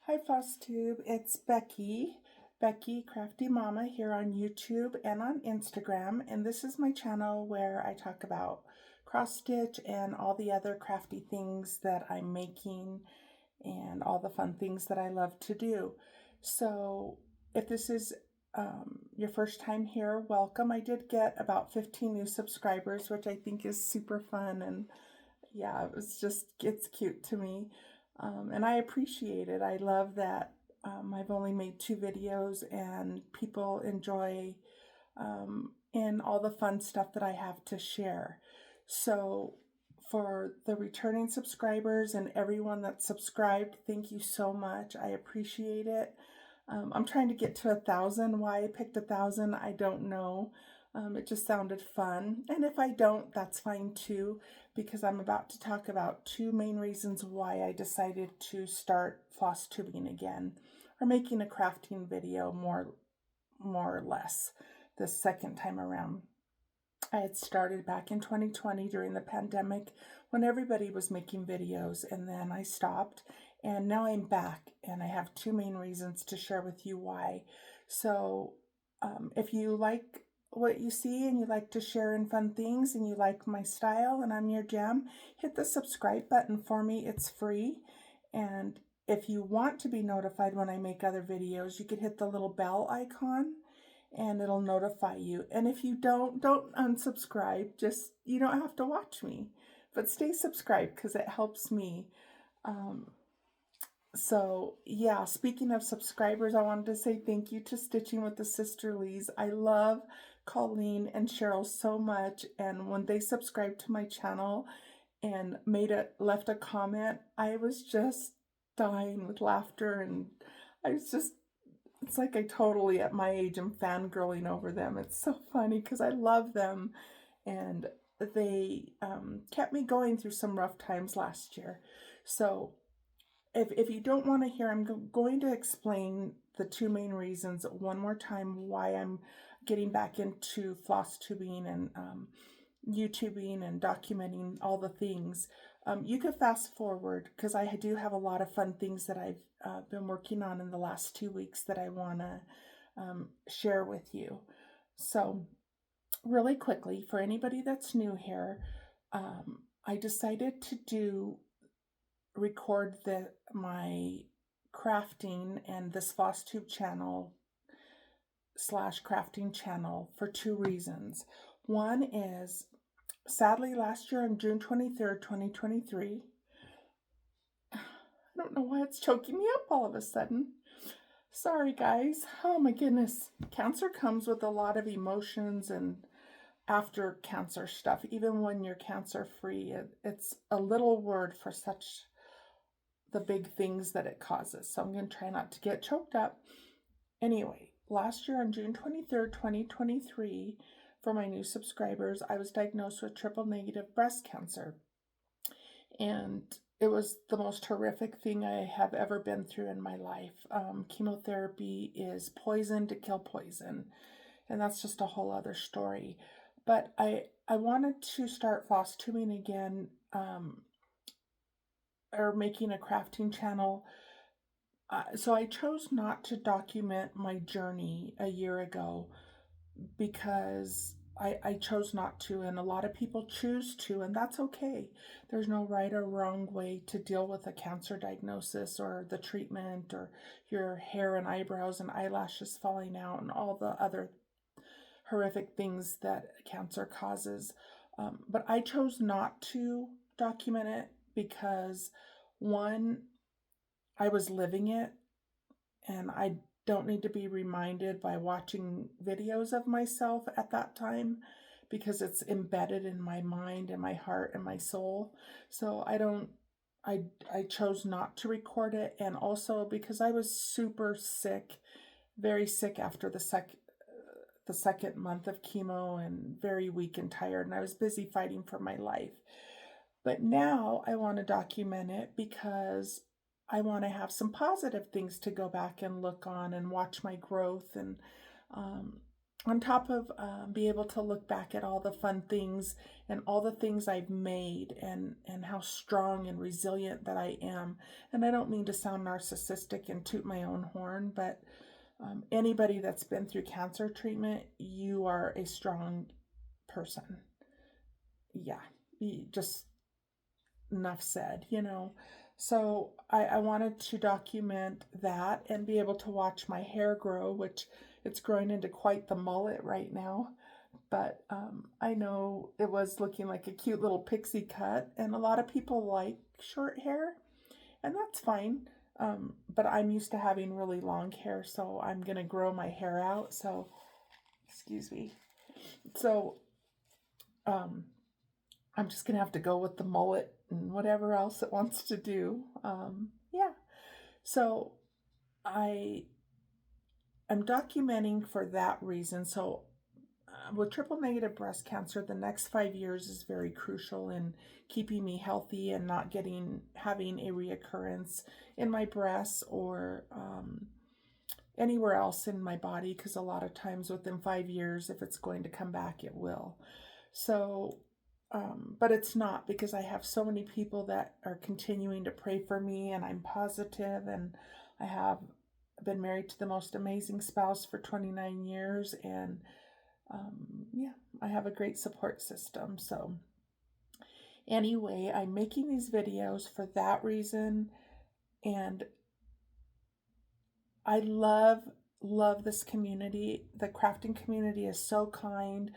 Hi Flosstube, it's Beckycraftymama here on YouTube and on Instagram, and this is my channel where I talk about cross stitch and all the other crafty things that I'm making and all the fun things that I love to do. So if this is your first time here, welcome. I did get about 15 new subscribers, which I think is super fun, and yeah, it's cute to me. And I appreciate it. I love that I've only made 2 videos and people enjoy in all the fun stuff that I have to share. So for the returning subscribers and everyone that's subscribed, thank you so much. I appreciate it. I'm trying to get to 1,000. Why I picked 1,000, I don't know. It just sounded fun. And if I don't, that's fine too, because I'm about to talk about 2 main reasons why I decided to start floss tubing again, or making a crafting video more or less this second time around. I had started back in 2020 during the pandemic when everybody was making videos, and then I stopped, and now I'm back, and I have 2 main reasons to share with you why. So if you like what you see and you like to share in fun things and you like my style and I'm your jam, hit the subscribe button for me. It's free. And if you want to be notified when I make other videos, you could hit the little bell icon and it'll notify you. And if you don't unsubscribe. Just, you don't have to watch me, but stay subscribed because it helps me. So yeah, speaking of subscribers, I wanted to say thank you to Stitching with the Sisterlies. I love Colleen and Cheryl so much, and when they subscribed to my channel and left a comment, I was just dying with laughter, and I was just, it's like I totally, at my age, am fangirling over them. It's so funny because I love them, and they kept me going through some rough times last year. So if you don't want to hear, I'm going to explain the 2 main reasons one more time why I'm getting back into floss tubing and YouTubing and documenting all the things. You could fast forward because I do have a lot of fun things that I've been working on in the last 2 weeks that I want to share with you. So really quickly, for anybody that's new here, I decided to record my crafting and this Flosstube channel / crafting channel for 2 reasons. One is, sadly, last year on June 23rd, 2023, I don't know why it's choking me up all of a sudden. Sorry, guys. Oh my goodness. Cancer comes with a lot of emotions and after cancer stuff. Even when you're cancer free, it's a little word for such the big things that it causes. So I'm going to try not to get choked up. Anyway, last year on June 23rd, 2023, for my new subscribers, I was diagnosed with triple negative breast cancer. And it was the most horrific thing I have ever been through in my life. Chemotherapy is poison to kill poison. And that's just a whole other story. But I wanted to start floss tubing again, or making a crafting channel. So I chose not to document my journey a year ago because I chose not to, and a lot of people choose to, and that's okay. There's no right or wrong way to deal with a cancer diagnosis or the treatment or your hair and eyebrows and eyelashes falling out and all the other horrific things that cancer causes. But I chose not to document it because, one, I was living it, and I don't need to be reminded by watching videos of myself at that time because it's embedded in my mind and my heart and my soul. So I chose not to record it, and also because I was super sick, very sick after the second month of chemo, and very weak and tired, and I was busy fighting for my life. But now I want to document it because I want to have some positive things to go back and look on and watch my growth. And on top of be able to look back at all the fun things and all the things I've made, and how strong and resilient that I am. And I don't mean to sound narcissistic and toot my own horn, but anybody that's been through cancer treatment, you are a strong person. Yeah, just enough said, you know. So I wanted to document that and be able to watch my hair grow, which it's growing into quite the mullet right now. But I know it was looking like a cute little pixie cut, and a lot of people like short hair, and that's fine. But I'm used to having really long hair, so I'm gonna grow my hair out. So, excuse me. So, um, I'm just gonna have to go with the mullet and whatever else it wants to do. Yeah. So I am documenting for that reason. So with triple negative breast cancer, the next 5 years is very crucial in keeping me healthy and not having a reoccurrence in my breasts or anywhere else in my body, because a lot of times within 5 years, if it's going to come back, it will. So, but it's not, because I have so many people that are continuing to pray for me, and I'm positive, and I have been married to the most amazing spouse for 29 years, and yeah, I have a great support system. So anyway, I'm making these videos for that reason, and I love this community. The crafting community is so kind.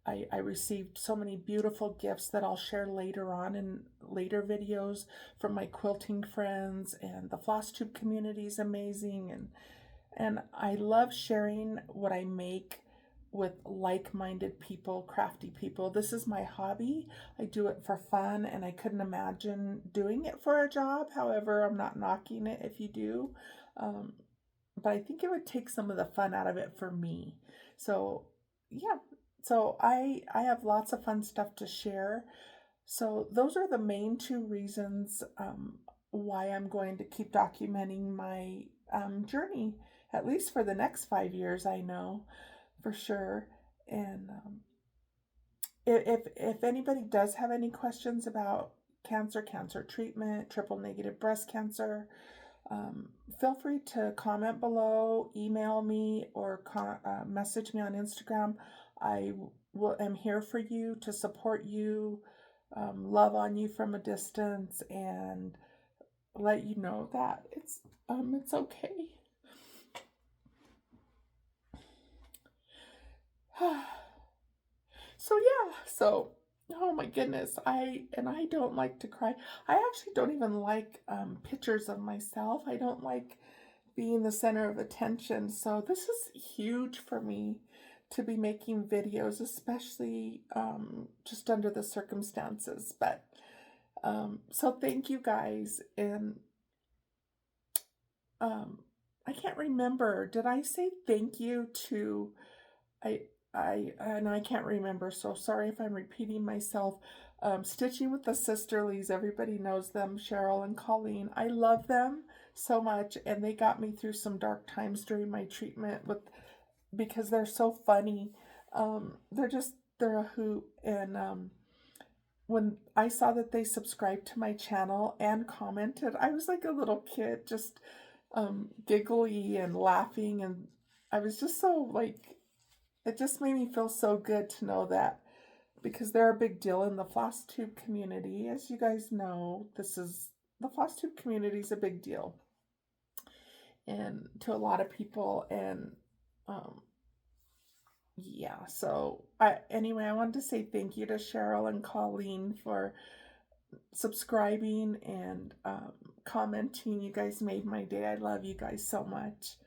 I received so many beautiful gifts that I'll share later on in later videos from my quilting friends, and the Flosstube community is amazing, and I love sharing what I make with like-minded people, crafty people. This is my hobby. I do it for fun, and I couldn't imagine doing it for a job. However, I'm not knocking it if you do. Um, but I think it would take some of the fun out of it for me. So, yeah. So I have lots of fun stuff to share. So those are the main two reasons why I'm going to keep documenting my journey, at least for the next 5 years. I know for sure. And if anybody does have any questions about cancer treatment, triple negative breast cancer, feel free to comment below, email me, or message me on Instagram. Am here for you, to support you, love on you from a distance, and let you know that it's okay. So oh my goodness, I don't like to cry. I actually don't even like pictures of myself. I don't like being the center of attention. So this is huge for me to be making videos, especially just under the circumstances. But so thank you guys. And I can't remember. Did I say thank you to I can't remember, so sorry if I'm repeating myself. Stitching with the Sisterlies, everybody knows them, Cheryl and Colleen. I love them so much, and they got me through some dark times during my treatment because they're so funny. They're a hoot, and when I saw that they subscribed to my channel and commented, I was like a little kid, just giggly and laughing, and I was just so like, it just made me feel so good to know that, because they're a big deal in the Flosstube community. As you guys know, the Flosstube community is a big deal, and to a lot of people. And yeah, so anyway, I wanted to say thank you to Cheryl and Colleen for subscribing and commenting. You guys made my day. I love you guys so much,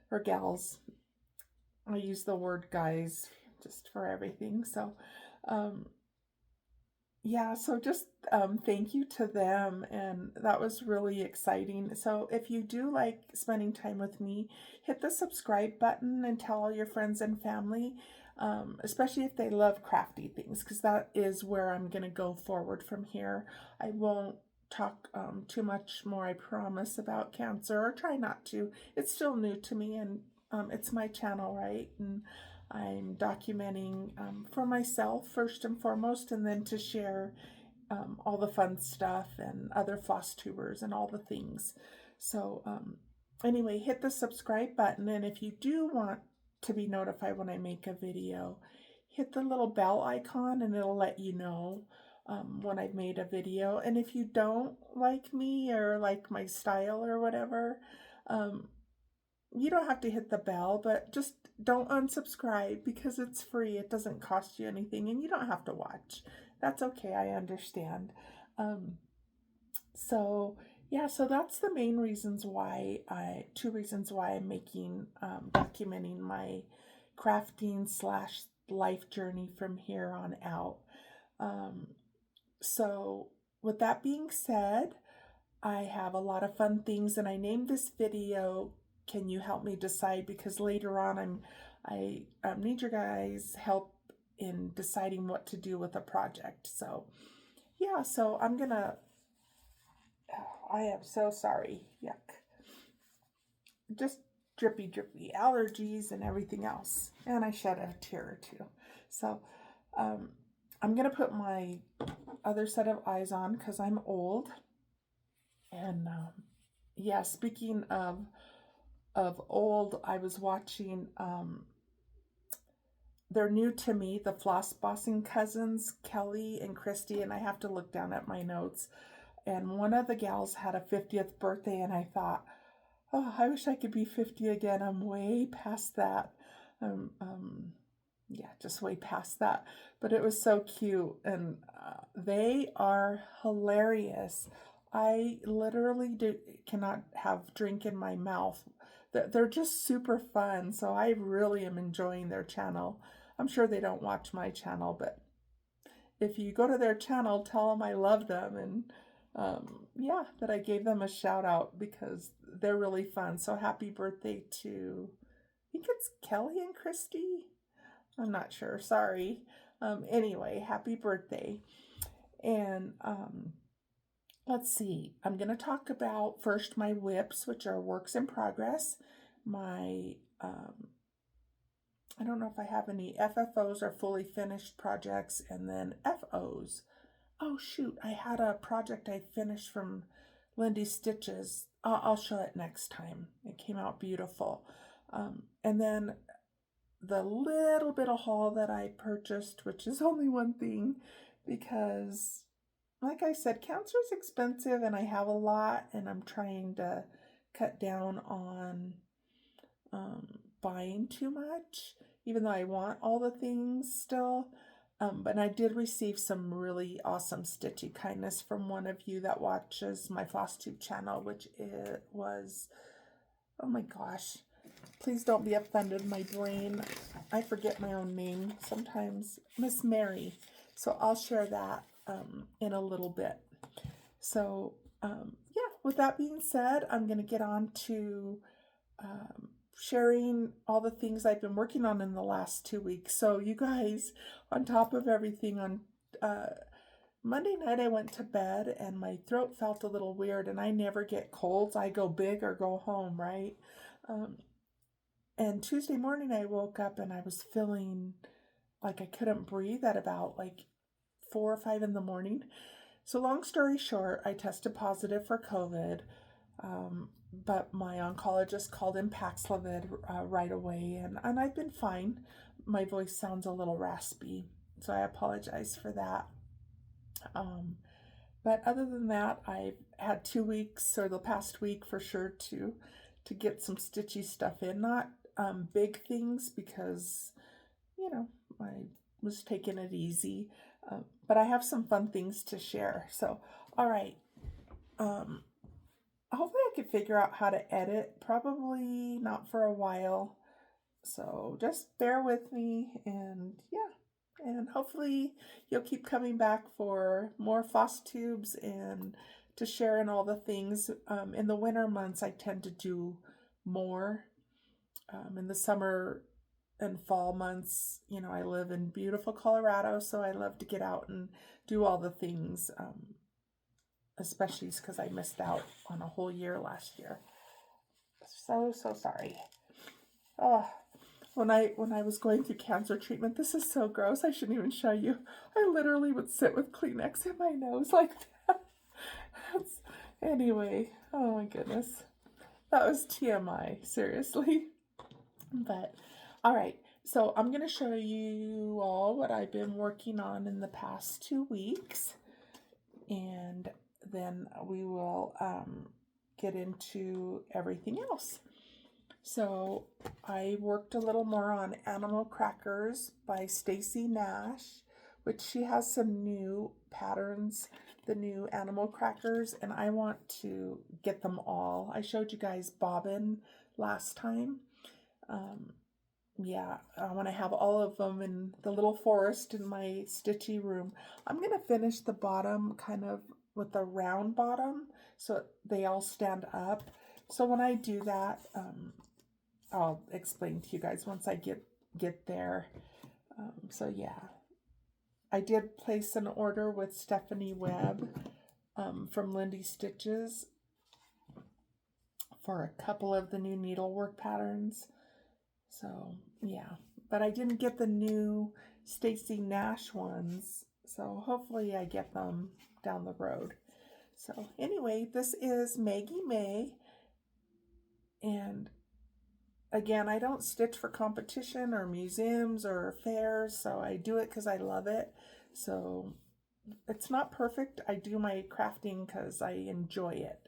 or gals. I use the word guys just for everything. So, yeah, so just thank you to them, and that was really exciting. So if you do like spending time with me, hit the subscribe button and tell all your friends and family, especially if they love crafty things, because that is where I'm going to go forward from here. I won't talk too much more, I promise, about cancer, or try not to. It's still new to me, and it's my channel, right? And I'm documenting for myself first and foremost, and then to share all the fun stuff and other Flosstubers and all the things. So anyway, hit the subscribe button, and if you do want to be notified when I make a video, hit the little bell icon and it'll let you know when I've made a video. And if you don't like me or like my style or whatever, you don't have to hit the bell, but just don't unsubscribe because it's free. It doesn't cost you anything and you don't have to watch. That's okay. I understand. So yeah, so that's the main reasons why two reasons why I'm making, documenting my crafting / life journey from here on out. So with that being said, I have a lot of fun things, and I named this video, Can You Help Me Decide? Because later on I need your guys' help in deciding what to do with a project. So yeah, so I am so sorry. Yuck. Just drippy allergies and everything else. And I shed a tear or two. So I'm going to put my other set of eyes on because I'm old. And yeah, speaking of old, I was watching, they're new to me, the Floss Bossing cousins, Kelly and Christy, and I have to look down at my notes. And one of the gals had a 50th birthday, and I thought, oh, I wish I could be 50 again. I'm way past that. Yeah, just way past that. But it was so cute, and they are hilarious. I literally cannot have drink in my mouth. They're just super fun, so I really am enjoying their channel. I'm sure they don't watch my channel, but if you go to their channel, tell them I love them, and yeah, that I gave them a shout out because they're really fun. So happy birthday to, I think it's Kelly and Christy. I'm not sure. Sorry. Anyway, happy birthday. And let's see. I'm going to talk about first my whips, which are works in progress. My, I don't know if I have any FFOs or fully finished projects, and then FOs. Oh shoot, I had a project I finished from Lindy Stitches. I'll show it next time. It came out beautiful. And then the little bit of haul that I purchased, which is only one thing, because like I said, cancer is expensive and I have a lot, and I'm trying to cut down on buying too much, even though I want all the things still. But I did receive some really awesome stitchy kindness from one of you that watches my Flosstube channel, which it was, oh my gosh, please don't be offended, my brain, I forget my own name sometimes, Miss Mary. So I'll share that in a little bit. So yeah, with that being said, I'm going to get on to sharing all the things I've been working on in the last 2 weeks. So you guys, on top of everything, on Monday night I went to bed and my throat felt a little weird, and I never get colds. I go big or go home, right? And Tuesday morning I woke up and I was feeling like I couldn't breathe at about like 4 or 5 in the morning. So long story short, I tested positive for COVID. But my oncologist called in Paxlovid right away, and I've been fine. My voice sounds a little raspy, so I apologize for that. But other than that, I've had 2 weeks, or the past week for sure, to get some stitchy stuff in. Not big things because, you know, I was taking it easy. But I have some fun things to share. So, all right. Hopefully I could figure out how to edit. Probably not for a while. So just bear with me, and yeah. And hopefully you'll keep coming back for more Flosstubes and to share in all the things. In the winter months, I tend to do more. In the summer and fall months, you know, I live in beautiful Colorado, so I love to get out and do all the things. Especially because I missed out on a whole year last year. So sorry. Oh, when I was going through cancer treatment, this is so gross, I shouldn't even show you. I literally would sit with Kleenex in my nose like that. Anyway, oh my goodness. That was TMI, seriously. But, all right. So I'm going to show you all what I've been working on in the past 2 weeks. And then we will get into everything else. So I worked a little more on Animal Crackers by Stacy Nash, which she has some new patterns, the new Animal Crackers, and I want to get them all. I showed you guys Bobbin last time. Yeah, I want to have all of them in the little forest in my stitchy room. I'm going to finish the bottom kind of with a round bottom so they all stand up. So when I do that, I'll explain to you guys once I get there. So yeah, I did place an order with Stephanie Webb from Lindy Stitches for a couple of the new needlework patterns. So yeah, but I didn't get the new Stacy Nash ones, so hopefully I get them down the road. So anyway, this is Maggie May, and again, I don't stitch for competition or museums or fairs, so I do it because I love it. So it's not perfect. I do my crafting because I enjoy it.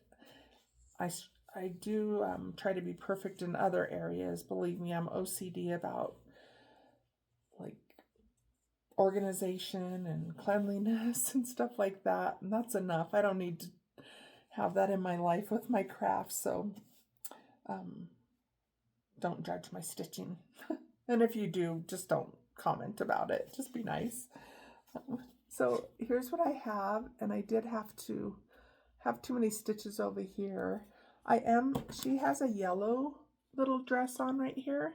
I do try to be perfect in other areas. Believe me, I'm OCD about like organization and cleanliness and stuff like that. And that's enough. I don't need to have that in my life with my crafts. So don't judge my stitching. And if you do, just don't comment about it. Just be nice. So here's what I have. And I did have to have too many stitches over here. She has a yellow little dress on right here,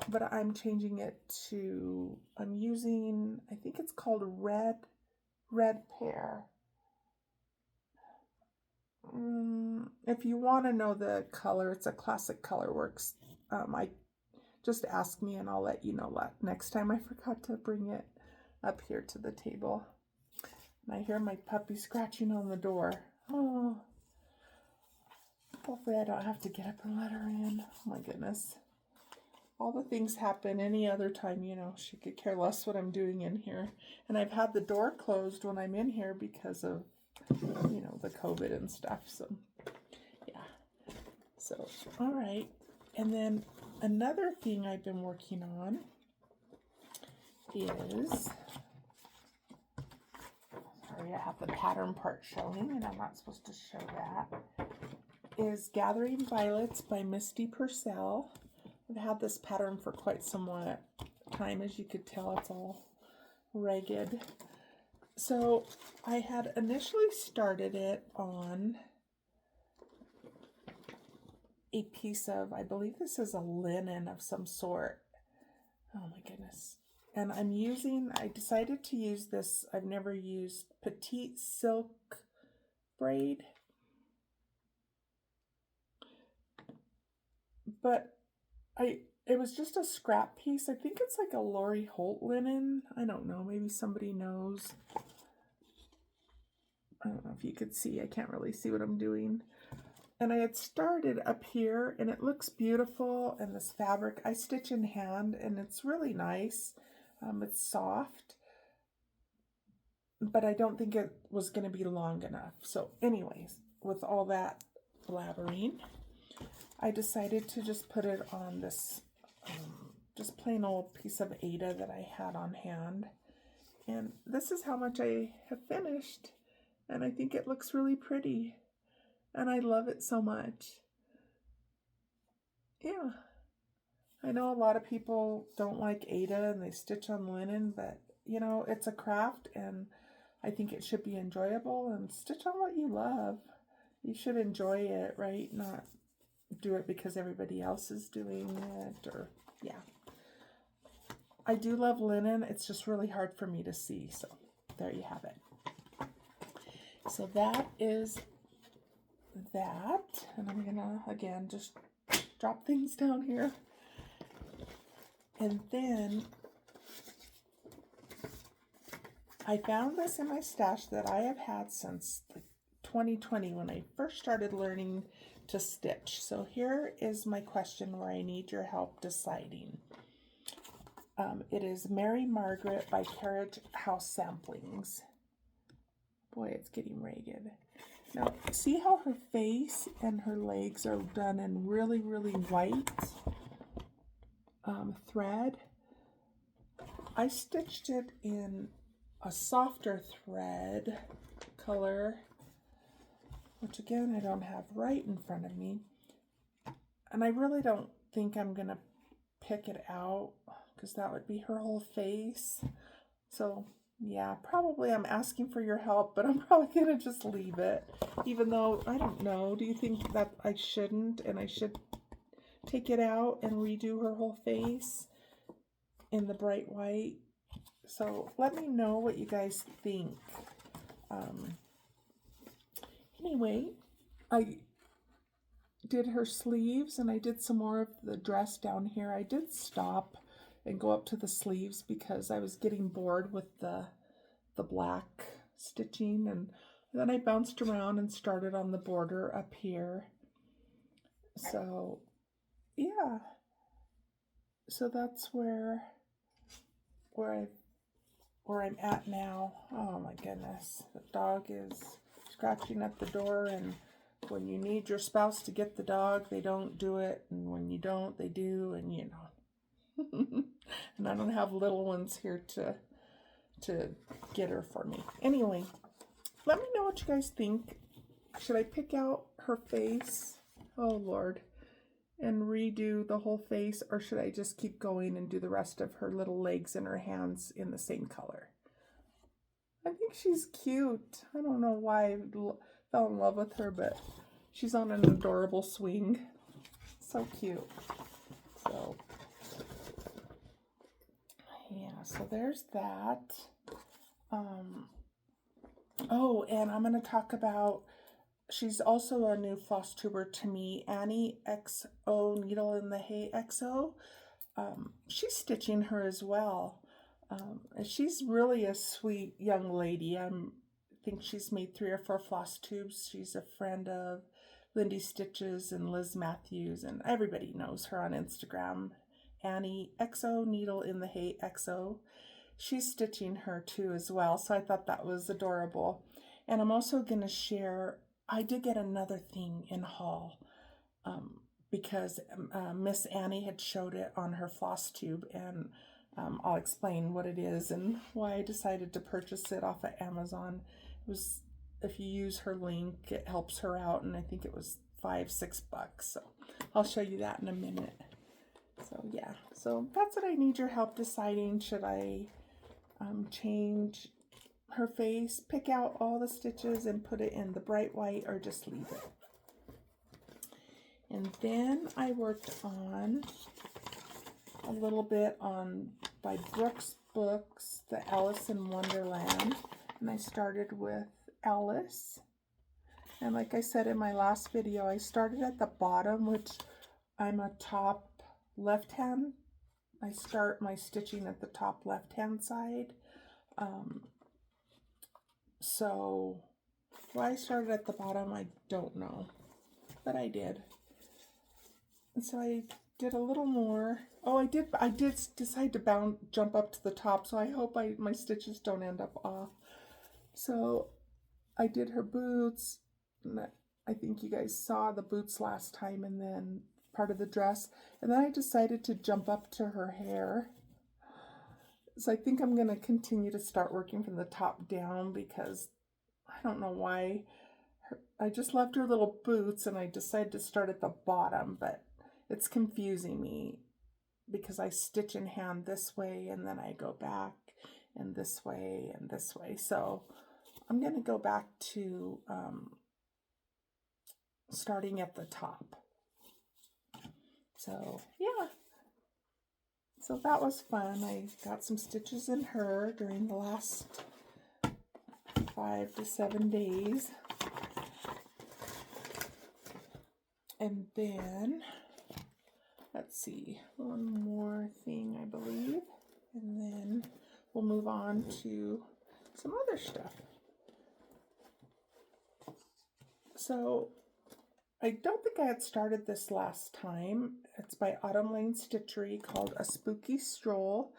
but I'm changing it to, I'm using, I think it's called Red Pear. If you want to know the color, it's a Classic Colorworks. I just ask me and I'll let you know next time. I forgot to bring it up here to the table. And I hear my puppy scratching on the door. Oh. Hopefully I don't have to get up and let her in. Oh my goodness. All the things happen any other time, you know, she could care less what I'm doing in here. And I've had the door closed when I'm in here because of, you know, the COVID and stuff. So, yeah. So, all right. And then another thing I've been working on is, sorry, I have the pattern part showing and I'm not supposed to show that, is Gathering Violets by Misty Purcell. I've had this pattern for quite some time. As you could tell, it's all ragged. So I had initially started it on a piece of, I believe this is a linen of some sort. Oh my goodness. And I decided to use this, I've never used petite silk braid. But it was just a scrap piece. I think it's like a Lori Holt linen. I don't know. Maybe somebody knows. I don't know if you could see. I can't really see what I'm doing. And I had started up here, and it looks beautiful. And this fabric, I stitch in hand, and it's really nice. It's soft. But I don't think it was going to be long enough. So anyways, with all that blabbering, I decided to just put it on this just plain old piece of Aida that I had on hand. And this is how much I have finished. And I think it looks really pretty. And I love it so much. Yeah. I know a lot of people don't like Aida and they stitch on linen, but you know, it's a craft and I think it should be enjoyable, and stitch on what you love. You should enjoy it, right? Not do it because everybody else is doing it, or yeah. I do love linen. It's just really hard for me to see. So there you have it. So that is that. And I'm gonna again just drop things down here. And then I found this in my stash that I have had since 2020 when I first started learning to stitch. So here is my question where I need your help deciding. It is Mary Margaret by Carriage House Samplings. Boy, it's getting ragged. Now, see how her face and her legs are done in really, really white thread? I stitched it in a softer thread color, which again, I don't have right in front of me. And I really don't think I'm gonna pick it out because that would be her whole face. So yeah, probably I'm asking for your help, but I'm probably gonna just leave it, even though I don't know. Do you think that I shouldn't, and I should take it out and redo her whole face in the bright white? So let me know what you guys think. Anyway, I did her sleeves and I did some more of the dress down here. I did stop and go up to the sleeves because I was getting bored with the black stitching, and then I bounced around and started on the border up here. So yeah, so that's where I'm at now. Oh my goodness, the dog is scratching at the door, and when you need your spouse to get the dog, they don't do it, and when you don't, they do, and you know. And I don't have little ones here to get her for me. Anyway, let me know what you guys think. Should I pick out her face? Oh Lord. And redo the whole face, or should I just keep going and do the rest of her little legs and her hands in the same color? I think she's cute. I don't know why I fell in love with her, but she's on an adorable swing. So cute. So yeah, so there's that. Oh, and I'm going to talk about, she's also a new Flosstuber to me, Annie XO Needle in the Hay XO. She's stitching her as well. She's really a sweet young lady. I think she's made 3 or 4 Flosstubes. She's a friend of Lindy Stitches and Liz Matthews, and everybody knows her on Instagram. Annie XO Needle in the Hay XO. She's stitching her too as well, so I thought that was adorable. And I'm also going to share, I did get another thing in haul because Miss Annie had showed it on her Flosstube, and I'll explain what it is and why I decided to purchase it off of Amazon. It was, if you use her link, it helps her out, and I think it was $5-6. So I'll show you that in a minute. So yeah, so that's what I need your help deciding. Should I change her face, pick out all the stitches and put it in the bright white, or just leave it? And then I worked on a little bit on by Brooks Books, the Alice in Wonderland, and I started with Alice. And like I said in my last video, I started at the bottom, which I'm a top left hand. I start my stitching at the top left hand side. So why I started at the bottom, I don't know, but I did. And so I did a little more. Oh, I did decide to jump up to the top, so I hope my stitches don't end up off. So I did her boots, and I think you guys saw the boots last time, and then part of the dress, and then I decided to jump up to her hair. So I think I'm going to continue to start working from the top down, because I don't know why. I just loved her little boots, and I decided to start at the bottom, but it's confusing me because I stitch in hand this way, and then I go back and this way and this way. So I'm going to go back to starting at the top. So yeah. So that was fun. I got some stitches in her during the last 5 to 7 days. And then let's see, one more thing, I believe, and then we'll move on to some other stuff. So I don't think I had started this last time. It's by Autumn Lane Stitchery, called A Spooky Stroll.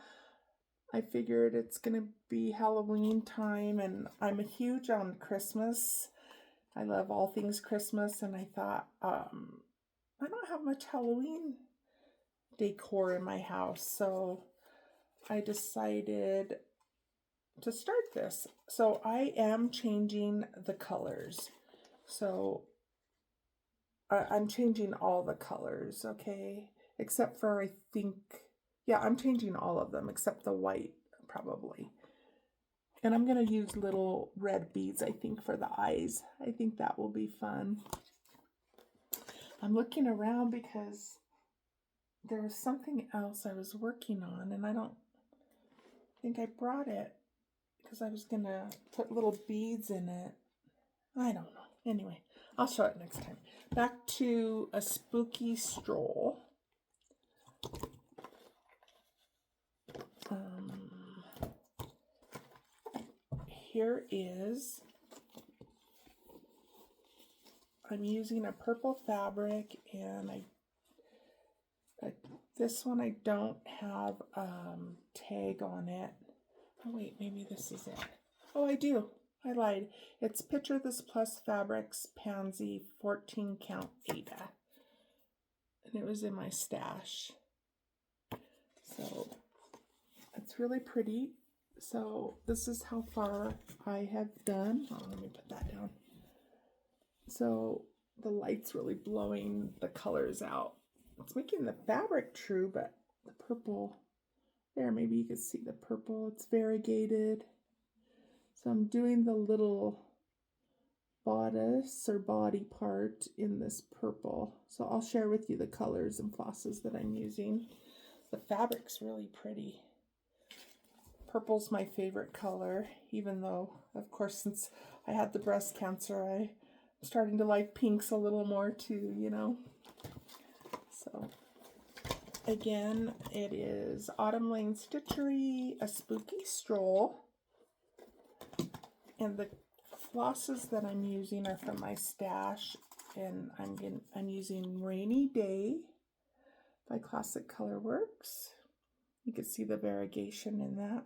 I figured it's going to be Halloween time, and I'm a huge on Christmas. I love all things Christmas, and I thought, I don't have much Halloween decor in my house, so I decided to start this. So I am changing the colors. So I'm changing all the colors, okay? Except for, I think, yeah, I'm changing all of them except the white, probably. And I'm going to use little red beads, I think, for the eyes. I think that will be fun. I'm looking around because there was something else I was working on, and I don't think I brought it because I was going to put little beads in it. I don't know. Anyway, I'll show it next time. Back to A Spooky Stroll. Here is, I'm using a purple fabric, and this one I don't have tag on it. Oh wait, maybe this is it. Oh, I do. I lied. It's Picture This Plus Fabrics Pansy 14 Count Ada. And it was in my stash. So it's really pretty. So this is how far I have done. Oh, let me put that down. So the light's really blowing the colors out. It's making the fabric true, but the purple, there, maybe you can see the purple. It's variegated. So I'm doing the little bodice or body part in this purple. So I'll share with you the colors and flosses that I'm using. The fabric's really pretty. Purple's my favorite color, even though, of course, since I had the breast cancer, I'm starting to like pinks a little more too, you know. So, again, it is Autumn Lane Stitchery, A Spooky Stroll. And the flosses that I'm using are from my stash, and I'm using Rainy Day by Classic Colorworks. You can see the variegation in that.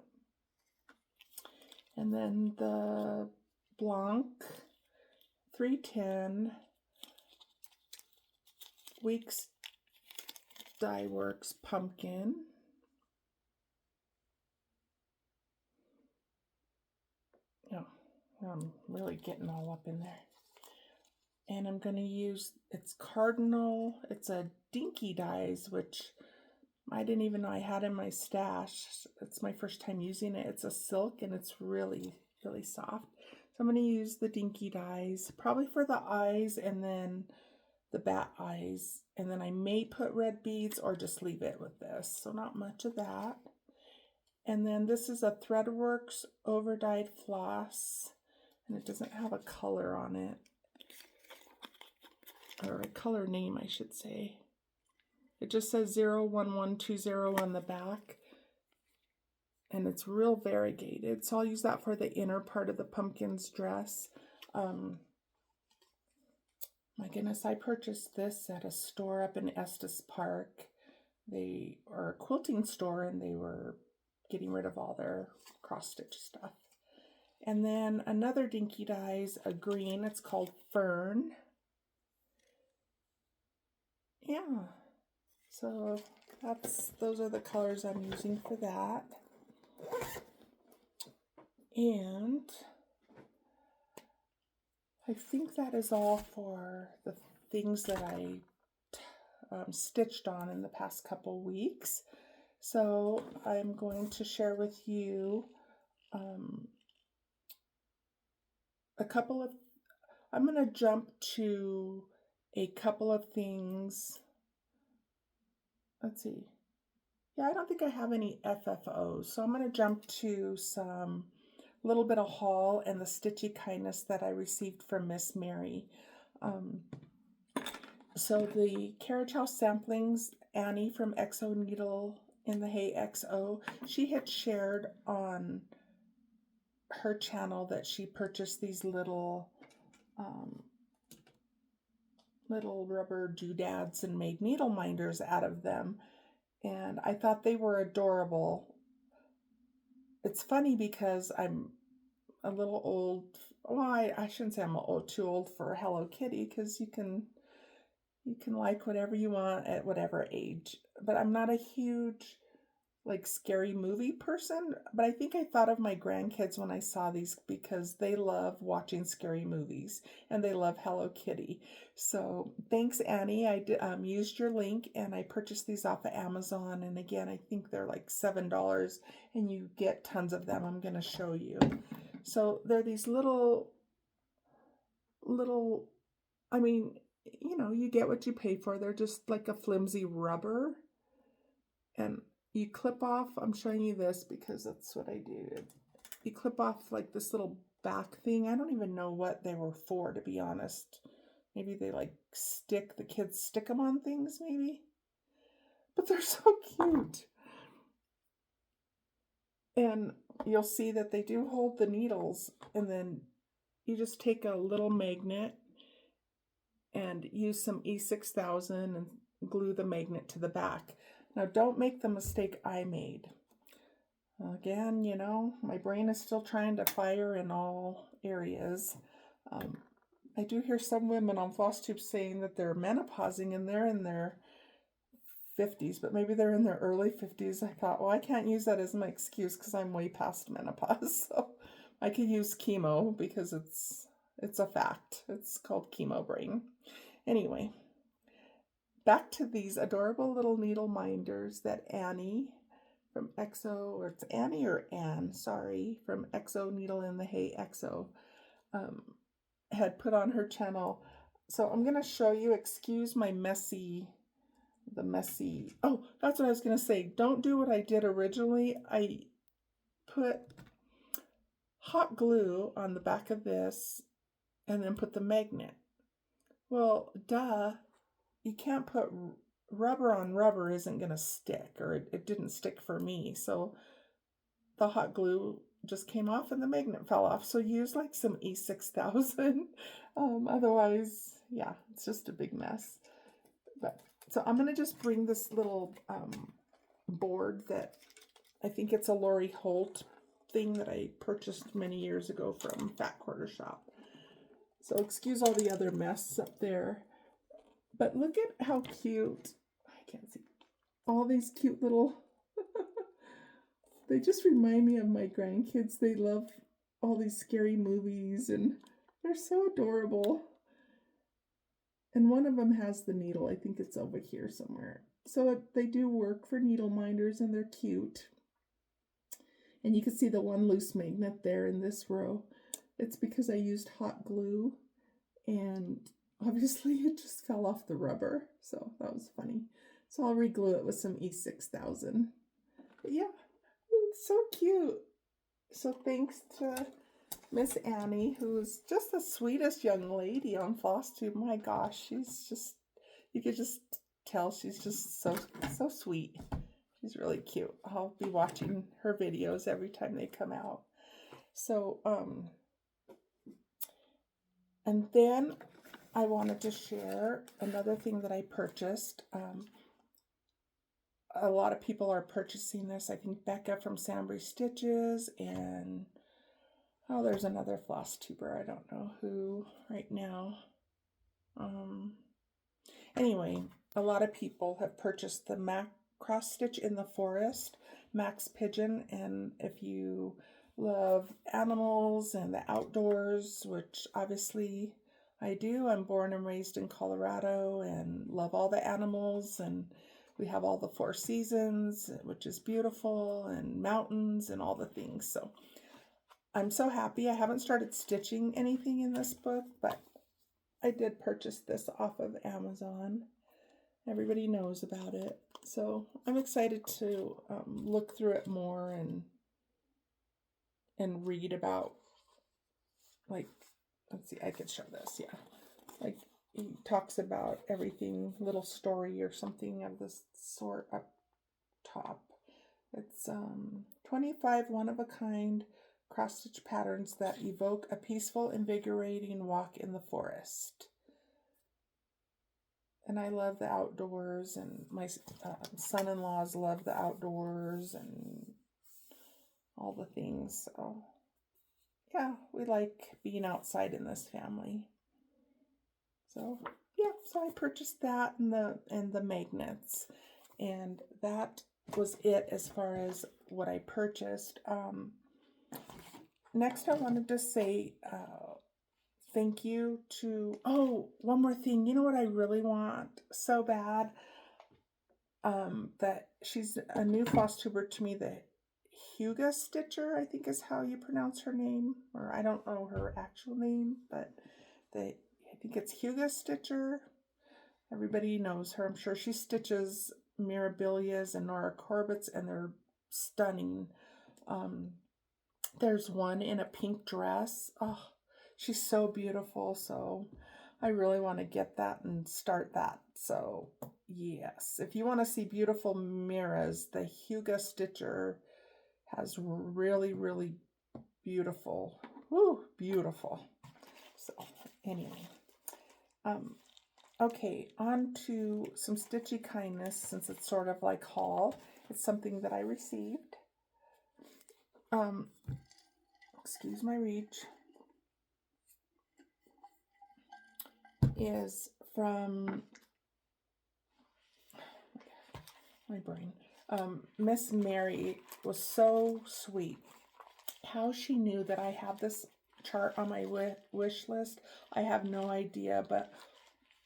And then the Blanc 310 Weeks Dye Works Pumpkin. Oh, I'm really getting all up in there. And I'm going to use, it's Cardinal, it's a Dinky Dyes, which I didn't even know I had in my stash. It's my first time using it. It's a silk, and it's really, really soft. So I'm going to use the Dinky Dyes, probably for the eyes and then the bat eyes. And then I may put red beads or just leave it with this. So not much of that. And then this is a Threadworks Overdyed Floss, and it doesn't have a color on it, or a color name, I should say. It just says 01120 on the back, and it's real variegated. So I'll use that for the inner part of the pumpkin's dress. My goodness, I purchased this at a store up in Estes Park. They are a quilting store, and they were getting rid of all their cross-stitch stuff. And then another Dinky Dyes, a green, it's called Fern. Yeah, so those are the colors I'm using for that. And I think that is all for the things that I stitched on in the past couple weeks. So I'm going to share with you I'm going to jump to a couple of things. Let's see. Yeah, I don't think I have any FFOs. So I'm going to jump to some little bit of haul and the stitchy kindness that I received from Miss Mary. So the Carriage House Samplings, Annie from XO Needle in the Hay XO, she had shared on her channel that she purchased these little rubber doodads and made needle minders out of them. And I thought they were adorable. It's funny because I'm a little old. Well, I shouldn't say I'm too old for Hello Kitty, because you can like whatever you want at whatever age. But I'm not a huge like scary movie person, but I think I thought of my grandkids when I saw these, because they love watching scary movies and they love Hello Kitty. So thanks, Annie. I used your link and I purchased these off of Amazon. And again, I think they're like $7 and you get tons of them. I'm going to show you. So they're these little, I mean, you know, you get what you pay for. They're just like a flimsy rubber. And you clip off, I'm showing you this because that's what I do. You clip off like this little back thing. I don't even know what they were for, to be honest. Maybe they like the kids stick them on things maybe. But they're so cute. And you'll see that they do hold the needles, and then you just take a little magnet and use some E6000 and glue the magnet to the back. Now don't make the mistake I made. Again, you know, my brain is still trying to fire in all areas. I do hear some women on Flosstube saying that they're menopausing and they're in their 50s, but maybe they're in their early 50s. I thought, well, I can't use that as my excuse because I'm way past menopause. So I could use chemo because it's a fact. It's called chemo brain. Anyway, back to these adorable little needle minders that Annie from XO, or it's Annie or Anne, sorry, from XO Needle in the Hay XO, had put on her channel. So I'm going to show you, excuse my messy, oh, that's what I was going to say. Don't do what I did originally. I put hot glue on the back of this and then put the magnet. Well, duh, you can't put rubber on rubber, isn't going to stick, or it didn't stick for me. So the hot glue just came off and the magnet fell off. So use like some E6000. Otherwise, yeah, it's just a big mess. But so I'm going to just bring this little board that I think it's a Lori Holt thing that I purchased many years ago from Fat Quarter Shop. So excuse all the other mess up there. But look at how cute, I can't see, all these cute little, they just remind me of my grandkids. They love all these scary movies and they're so adorable. And one of them has the needle. I think it's over here somewhere. So they do work for needle minders and they're cute. And you can see the one loose magnet there in this row. It's because I used hot glue and obviously it just fell off the rubber. So that was funny. So I'll re-glue it with some E6000. But yeah, it's so cute. So thanks to Miss Annie, who's just the sweetest young lady on Flosstube. My gosh, she's just, you could just tell she's just so sweet. She's really cute. I'll be watching her videos every time they come out. So, and then I wanted to share another thing that I purchased. A lot of people are purchasing this. I think Becca from Sambry Stitches, and oh, there's another Flosstuber. I don't know who right now. Anyway, a lot of people have purchased the Mac Cross Stitch in the Forest, Max Pigeon, and if you love animals and the outdoors, which obviously I do. I'm born and raised in Colorado and love all the animals, and we have all the 4 seasons, which is beautiful, and mountains and all the things. So I'm so happy. I haven't started stitching anything in this book, but I did purchase this off of Amazon. Everybody knows about it. So I'm excited to look through it more and read about, like, let's see, I could show this, yeah. Like, he talks about everything, little story or something of this sort up top. It's 25 one-of-a-kind cross-stitch patterns that evoke a peaceful, invigorating walk in the forest. And I love the outdoors, and my son-in-laws love the outdoors and all the things. So yeah, we like being outside in this family. So yeah, so I purchased that and the magnets, and that was it as far as what I purchased. Next, I wanted to say thank you to, oh, one more thing. You know what I really want so bad? That she's a new Flosstuber to me, the Huga Stitcher, I think is how you pronounce her name, or I don't know her actual name, but I think it's Huga Stitcher. Everybody knows her. I'm sure she stitches Mirabilias and Nora Corbett's, and they're stunning. There's one in a pink dress. Oh, she's so beautiful. So I really want to get that and start that. So yes, if you want to see beautiful mirrors, the Huga Stitcher has really, really beautiful, beautiful. So anyway, okay, on to some stitchy kindness, since it's sort of like haul. It's something that I received. Excuse my reach. Is from my brain. Miss Mary was so sweet. How she knew that I have this chart on my wish list, I have no idea, but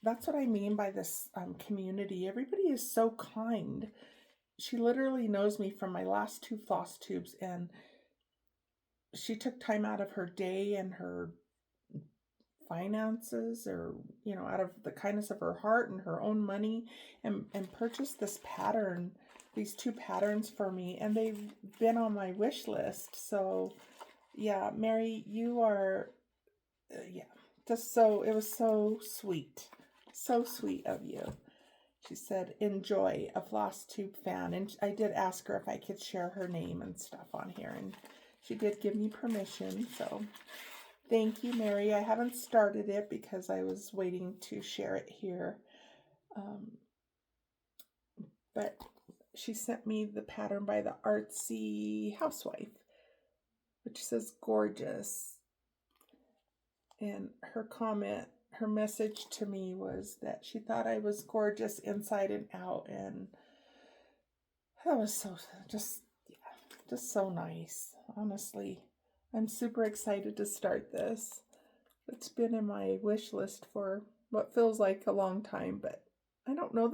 that's what I mean by this community. Everybody is so kind. She literally knows me from my last 2 Flosstubes, and she took time out of her day and her finances, or out of the kindness of her heart and her own money, and purchased this pattern, these 2 patterns for me, and they've been on my wish list. So yeah, Mary, you are just so, it was so sweet of you. She said, enjoy, a Flosstube fan. And I did ask her if I could share her name and stuff on here, and she did give me permission. So thank you, Mary. I haven't started it because I was waiting to share it here. But she sent me the pattern by the Artsy Housewife, which says gorgeous. And her message to me was that she thought I was gorgeous inside and out. And that was so, just so nice. Honestly, I'm super excited to start this. It's been in my wish list for what feels like a long time, but I don't know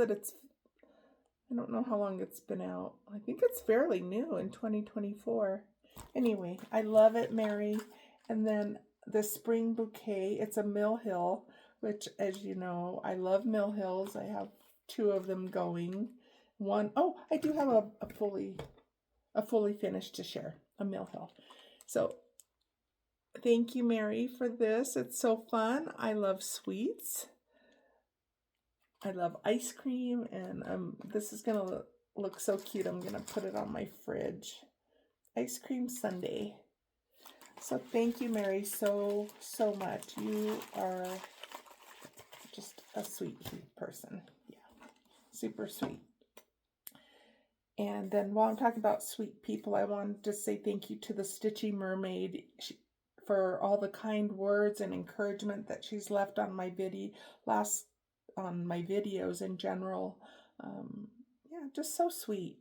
how long it's been out. I think it's fairly new in 2024. Anyway, I love it, Mary. And then the spring bouquet, it's a Mill Hill, which, as you know, I love Mill Hills. I have 2 of them going. I do have a fully finished to share, a Mill Hill. So thank you, Mary, for this. It's so fun. I love sweets. I love ice cream, and this is going to look so cute. I'm going to put it on my fridge. Ice cream sundae. So thank you, Mary, so much. You are just a sweet person. Yeah, super sweet. And then while I'm talking about sweet people, I wanted to say thank you to the Stitchy Mermaid for all the kind words and encouragement that she's left on my on my videos in general. Yeah, just so sweet,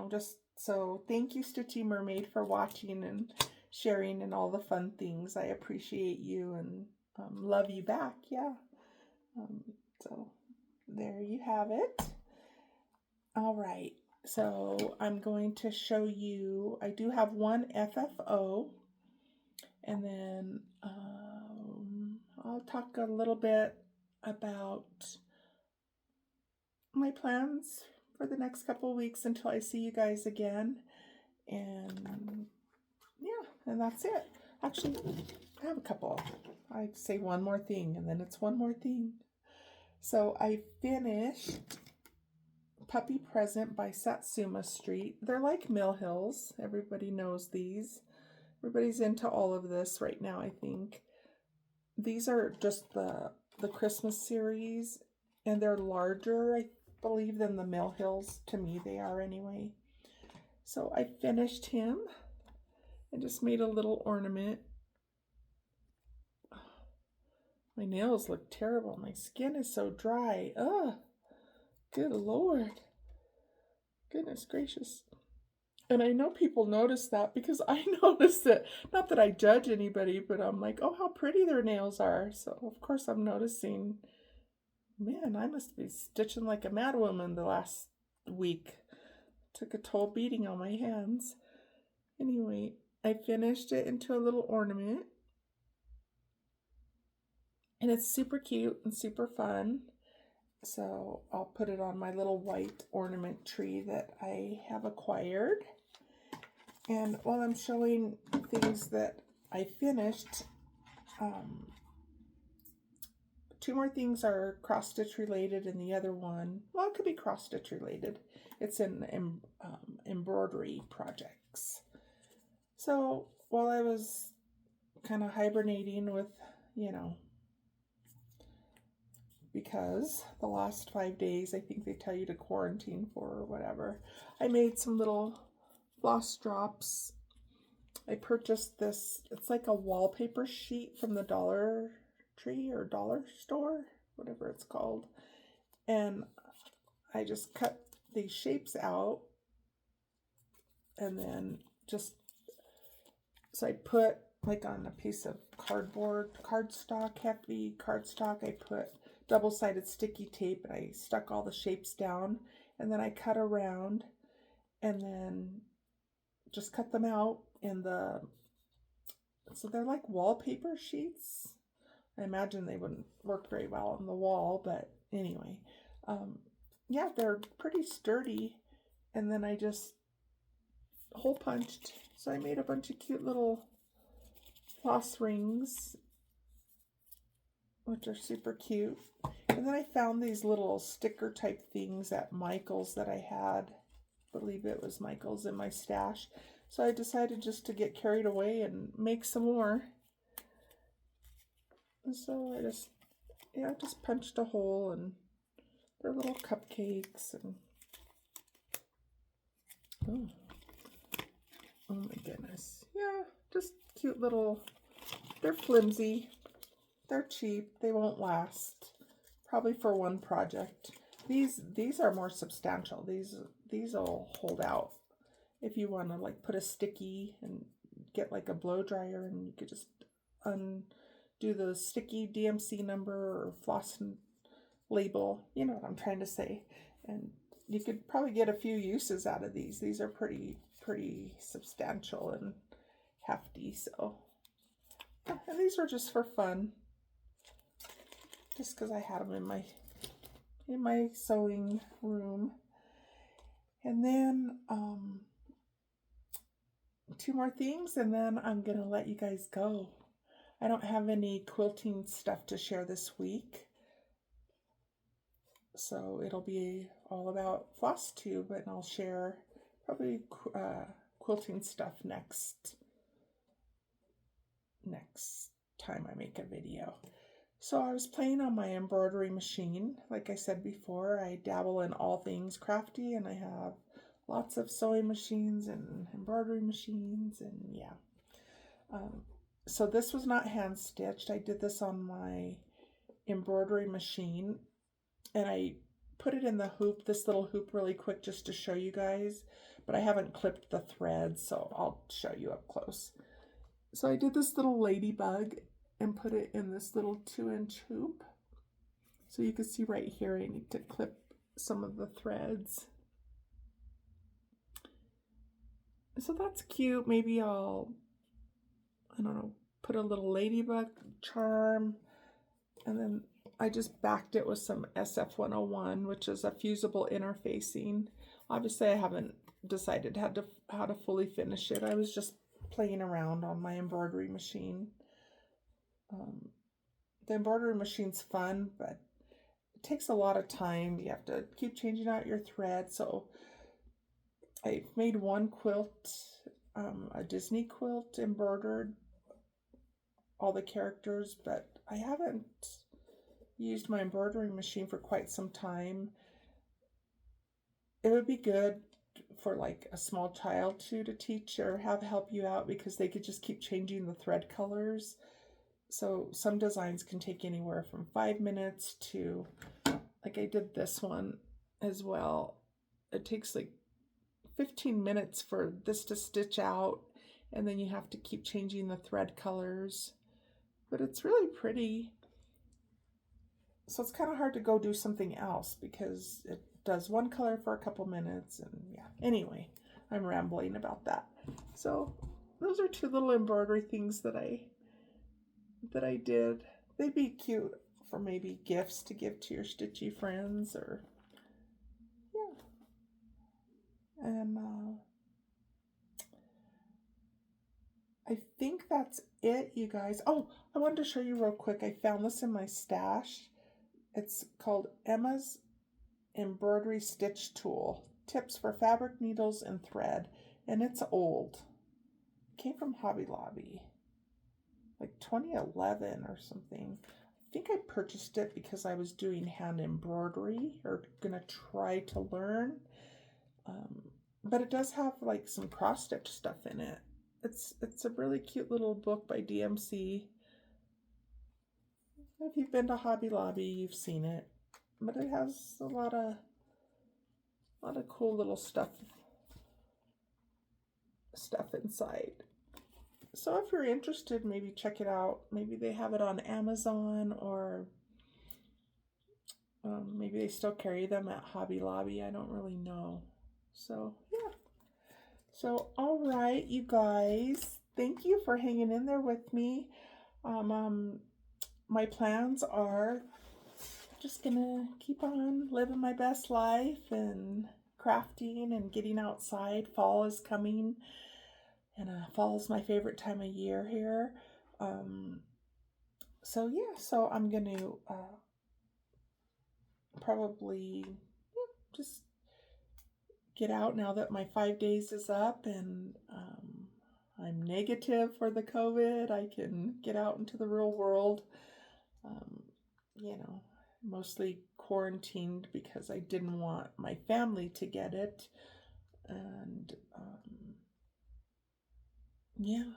just so thank you, Stitchy Mermaid, for watching and sharing and all the fun things. I appreciate you and love you back. Yeah. So there you have it. All right. So I'm going to show you, I do have one FFO, and then I'll talk a little bit about my plans for the next couple of weeks until I see you guys again. And yeah, and that's it. Actually, I have a couple. I'd say one more thing, and then it's one more thing. So I finished Puppy Present by Satsuma Street. They're like Mill Hills. Everybody knows these. Everybody's into all of this right now, I think. These are just the Christmas series, and they're larger, I believe, than the Mill Hills. To me, they are anyway. So I finished him and just made a little ornament. My nails look terrible. My skin is so dry. Ugh. Good Lord. Goodness gracious. And I know people notice that because I notice it. Not that I judge anybody, but I'm like, oh, how pretty their nails are. So, of course, I'm noticing, man, I must be stitching like a madwoman the last week. Took a toll beating on my hands. Anyway, I finished it into a little ornament. And it's super cute and super fun. So I'll put it on my little white ornament tree that I have acquired. And while I'm showing things that I finished, two more things are cross-stitch related, and the other one, well, it could be cross-stitch related. It's in embroidery projects. So while I was kind of hibernating with, because the last 5 days, I think they tell you to quarantine for or whatever, I made some little floss drops. I purchased this, it's like a wallpaper sheet from the Dollar Tree or Dollar Store, whatever it's called. And I just cut these shapes out, and then so I put, like on a piece of cardstock, hefty cardstock, I put double-sided sticky tape, and I stuck all the shapes down, and then I cut around, and then just cut them out in so they're like wallpaper sheets. I imagine they wouldn't work very well on the wall, but anyway, yeah, they're pretty sturdy. And then I just hole punched, so I made a bunch of cute little floss rings, which are super cute. And then I found these little sticker type things at Michael's that I had. I believe it was Michael's in my stash. So I decided just to get carried away and make some more. And so I just punched a hole, and they're little cupcakes, and oh my goodness. Yeah, just cute little, they're flimsy. They're cheap. They won't last. Probably for one project. These are more substantial. These will hold out. If you want to like put a sticky and get like a blow dryer, and you could just undo the sticky DMC number or floss label. You know what I'm trying to say. And you could probably get a few uses out of these. These are pretty substantial and hefty. So, and these were just for fun. Just because I had them in my sewing room. And then two more things, and then I'm gonna let you guys go. I don't have any quilting stuff to share this week, so it'll be all about Flosstube, and I'll share probably quilting stuff next time I make a video. So I was playing on my embroidery machine. Like I said before, I dabble in all things crafty, and I have lots of sewing machines and embroidery machines, and yeah. So this was not hand stitched. I did this on my embroidery machine, and I put it in the hoop, this little hoop, really quick just to show you guys, but I haven't clipped the threads, so I'll show you up close. So I did this little ladybug and put it in this little 2-inch hoop. So you can see right here, I need to clip some of the threads. So that's cute. Maybe I'll, I don't know, put a little ladybug charm. And then I just backed it with some SF101, which is a fusible interfacing. Obviously, I haven't decided how to fully finish it. I was just playing around on my embroidery machine. The embroidery machine's fun, but it takes a lot of time. You have to keep changing out your thread. So I made one quilt, a Disney quilt, embroidered all the characters, but I haven't used my embroidery machine for quite some time. It would be good for like a small child to teach or have help you out, because they could just keep changing the thread colors. So some designs can take anywhere from 5 minutes to, like I did this one as well. It takes like 15 minutes for this to stitch out, and then you have to keep changing the thread colors. But it's really pretty. So it's kind of hard to go do something else because it does one color for a couple minutes, and yeah. Anyway, I'm rambling about that. So those are two little embroidery things that I did. They'd be cute for maybe gifts to give to your stitchy friends, or yeah. And I think that's it, you guys. Oh, I wanted to show you real quick. I found this in my stash. It's called Emma's Embroidery Stitch Tool. Tips for fabric, needles, and thread. And it's old. It came from Hobby Lobby. Like 2011 or something. I think I purchased it because I was doing hand embroidery, or gonna try to learn. But it does have like some cross stitch stuff in it. It's a really cute little book by DMC. If you've been to Hobby Lobby, you've seen it. But it has a lot of cool little stuff inside. So if you're interested, maybe check it out. Maybe they have it on Amazon, or maybe they still carry them at Hobby Lobby. I don't really know. So yeah. So all right, you guys, thank you for hanging in there with me. My plans are just gonna keep on living my best life and crafting and getting outside. Fall is coming, and fall is my favorite time of year here. So yeah, so I'm gonna probably just get out now that my 5 days is up, and I'm negative for the COVID. I can get out into the real world. You know, mostly quarantined because I didn't want my family to get it. And yeah,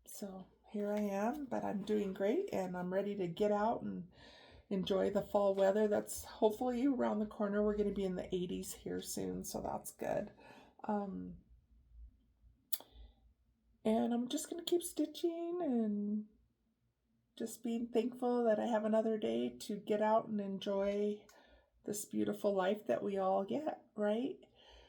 so here I am, but I'm doing great, and I'm ready to get out and enjoy the fall weather. That's hopefully around the corner. We're going to be in the 80s here soon, so that's good. And I'm just going to keep stitching and just being thankful that I have another day to get out and enjoy this beautiful life that we all get, right?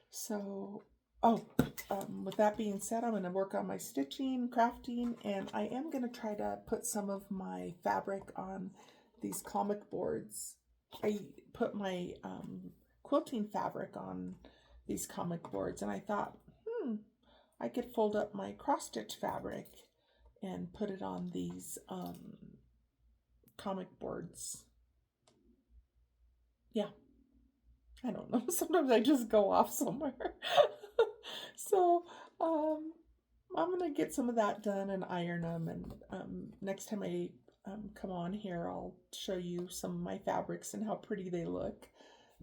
So, with that being said, I'm going to work on my stitching, crafting, and I am going to try to put some of my fabric on these comic boards. I put my quilting fabric on these comic boards, and I thought, I could fold up my cross-stitch fabric and put it on these comic boards. Yeah. I don't know. Sometimes I just go off somewhere. So, I'm going to get some of that done and iron them. And next time I come on here, I'll show you some of my fabrics and how pretty they look.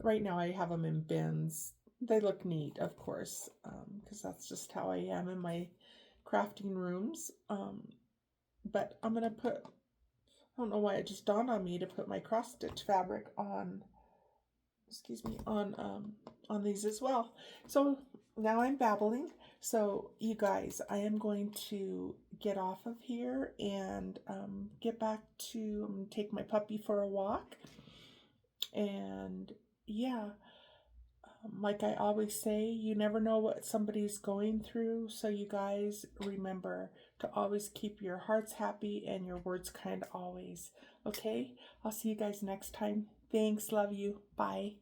Right now I have them in bins. They look neat, of course, because that's just how I am in my crafting rooms. But I'm going to put, I don't know why it just dawned on me to put my cross stitch fabric on, on these as well. So now I'm babbling. So you guys, I am going to get off of here and get back to take my puppy for a walk. And yeah, like I always say, you never know what somebody's going through. So you guys remember to always keep your hearts happy and your words kind always. Okay? I'll see you guys next time. Thanks. Love you. Bye.